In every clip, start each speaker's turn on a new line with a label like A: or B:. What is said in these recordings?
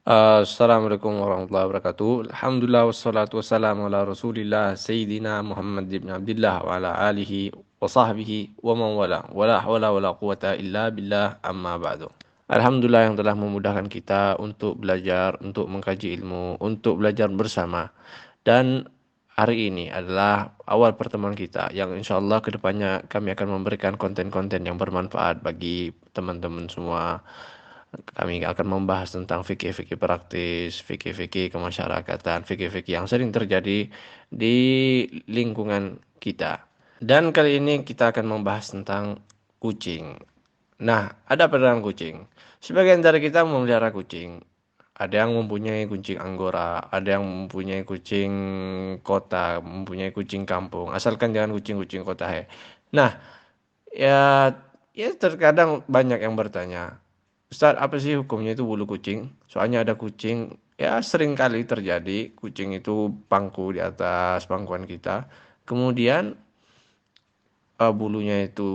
A: Assalamualaikum warahmatullahi wabarakatuh. Alhamdulillah wassalatu wassalamu ala Rasulillah Sayyidina Muhammad ibn Abdullah wa ala alihi wa sahbihi wa man wala hawla wala quwata illa billah amma ba'du. Alhamdulillah yang telah memudahkan kita untuk belajar, untuk mengkaji ilmu, untuk belajar bersama. Dan hari ini adalah awal pertemuan kita yang insya Allah kedepannya kami akan memberikan konten-konten yang bermanfaat bagi teman-teman semua. Kami akan membahas tentang fikih-fikih praktis, fikih-fikih kemasyarakatan, fikih-fikih yang sering terjadi di lingkungan kita. Dan kali ini kita akan membahas tentang kucing. Nah, ada apa dengan kucing? Sebagian dari kita memelihara kucing. Ada yang mempunyai kucing Anggora, ada yang mempunyai kucing kota, mempunyai kucing kampung. Asalkan jangan kucing-kucing kota ya. Nah, ya, ya terkadang banyak yang bertanya, Ustaz, apa sih hukumnya itu bulu kucing? Soalnya ada kucing, ya sering kali terjadi kucing itu pangku di atas pangkuan kita. Kemudian bulunya itu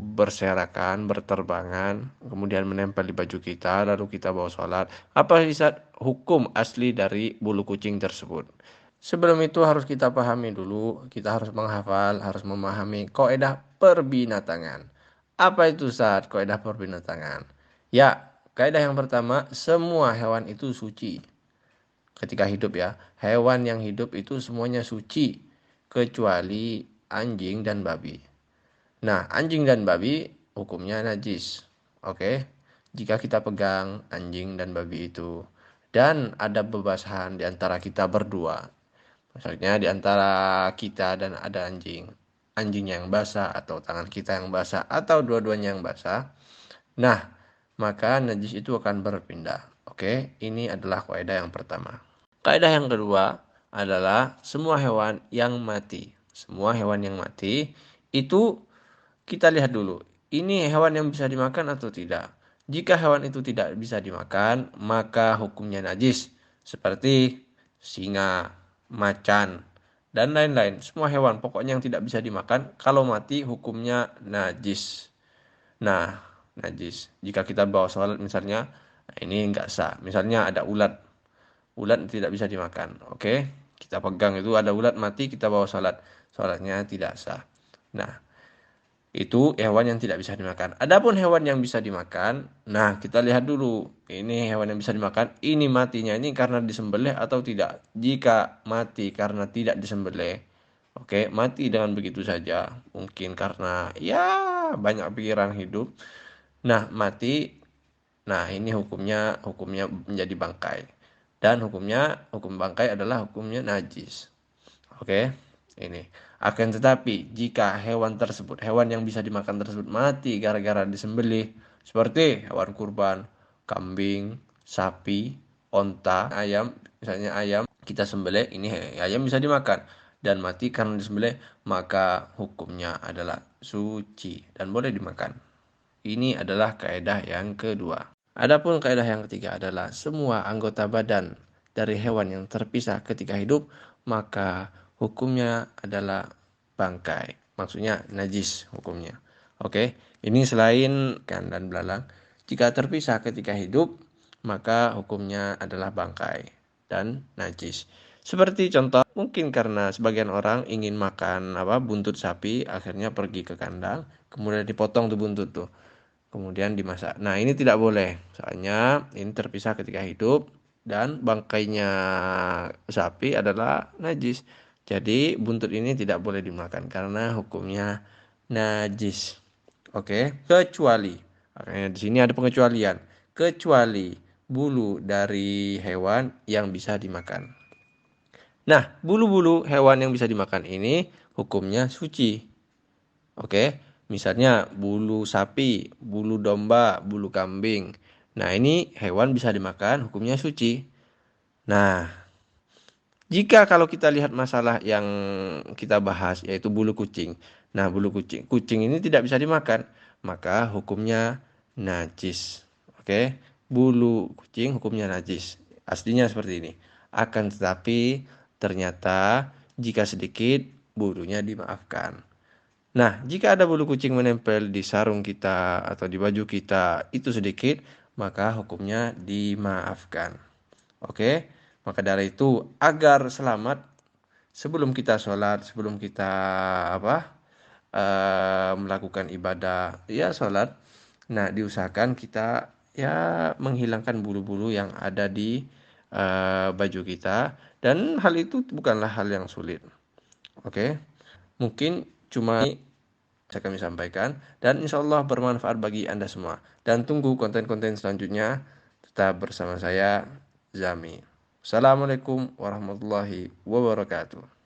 A: berserakan, berterbangan, kemudian menempel di baju kita, lalu kita bawa sholat. Apa sih Ustaz, hukum asli dari bulu kucing tersebut? Sebelum itu harus kita pahami dulu, kita harus menghafal, harus memahami kaidah perbinatangan. Apa itu Ustaz, kaidah perbinatangan? Ya, kaidah yang pertama, semua hewan itu suci. Ketika hidup ya, hewan yang hidup itu semuanya suci kecuali anjing dan babi. Nah, anjing dan babi hukumnya najis. Oke. Jika kita pegang anjing dan babi itu dan ada bebasahan di antara kita berdua. Misalnya di antara kita dan ada anjing. Anjingnya yang basah atau tangan kita yang basah atau dua-duanya yang basah. Nah, maka najis itu akan berpindah. Oke, ini adalah kaidah yang pertama. Kaidah yang kedua adalah semua hewan yang mati. Semua hewan yang mati itu kita lihat dulu. Ini hewan yang bisa dimakan atau tidak. Jika hewan itu tidak bisa dimakan, maka hukumnya najis. Seperti singa, macan, dan lain-lain. Semua hewan pokoknya yang tidak bisa dimakan, kalau mati hukumnya najis. Nah, najis. Jika kita bawa sholat misalnya, nah ini enggak sah. Misalnya ada ulat. Ulat tidak bisa dimakan. Oke, kita pegang itu ada ulat mati, kita bawa sholat. Sholatnya tidak sah. Nah, itu hewan yang tidak bisa dimakan. Adapun hewan yang bisa dimakan, nah kita lihat dulu. Ini hewan yang bisa dimakan, ini matinya ini karena disembelih atau tidak. Jika mati karena tidak disembelih, oke, mati dengan begitu saja. Mungkin karena ya banyak pikiran hidup. Nah, mati. Nah, ini hukumnya menjadi bangkai. Dan hukum bangkai adalah hukumnya najis. Oke, ini. Akan tetapi jika hewan tersebut, hewan yang bisa dimakan tersebut mati gara-gara disembelih, seperti hewan kurban, kambing, sapi, onta, ayam, misalnya ayam kita sembelih, ini ayam bisa dimakan dan mati karena disembelih, maka hukumnya adalah suci dan boleh dimakan. Ini adalah kaidah yang kedua. Adapun kaidah yang ketiga adalah semua anggota badan dari hewan yang terpisah ketika hidup, maka hukumnya adalah bangkai. Maksudnya najis hukumnya. Oke, ini selain ikan dan belalang. Jika terpisah ketika hidup, maka hukumnya adalah bangkai dan najis. Seperti contoh, mungkin karena sebagian orang ingin makan buntut sapi, akhirnya pergi ke kandang, kemudian dipotong tuh buntut tuh, kemudian dimasak. Nah, ini tidak boleh. Soalnya ini terpisah ketika hidup dan bangkainya sapi adalah najis. Jadi buntut ini tidak boleh dimakan karena hukumnya najis. Oke, kecuali. Makanya di sini ada pengecualian. Kecuali bulu dari hewan yang bisa dimakan. Nah, bulu-bulu hewan yang bisa dimakan ini hukumnya suci. Oke, misalnya bulu sapi, bulu domba, bulu kambing. Nah, ini hewan bisa dimakan, hukumnya suci. Nah, jika kalau kita lihat masalah yang kita bahas, yaitu bulu kucing. Nah, bulu kucing. Kucing ini tidak bisa dimakan, maka hukumnya najis. Oke, bulu kucing hukumnya najis. Aslinya seperti ini. Akan tetapi, ternyata jika sedikit, bulunya dimaafkan. Nah, jika ada bulu kucing menempel di sarung kita atau di baju kita itu sedikit, maka hukumnya dimaafkan. Oke, maka dari itu agar selamat sebelum kita sholat, sebelum kita melakukan ibadah, ya sholat. Nah, diusahakan kita ya menghilangkan bulu-bulu yang ada di baju kita, dan hal itu bukanlah hal yang sulit. Oke, mungkin cuma ini bisa kami sampaikan dan insya Allah bermanfaat bagi Anda semua. Dan tunggu konten-konten selanjutnya. Tetap bersama saya, Zami. Assalamualaikum warahmatullahi wabarakatuh.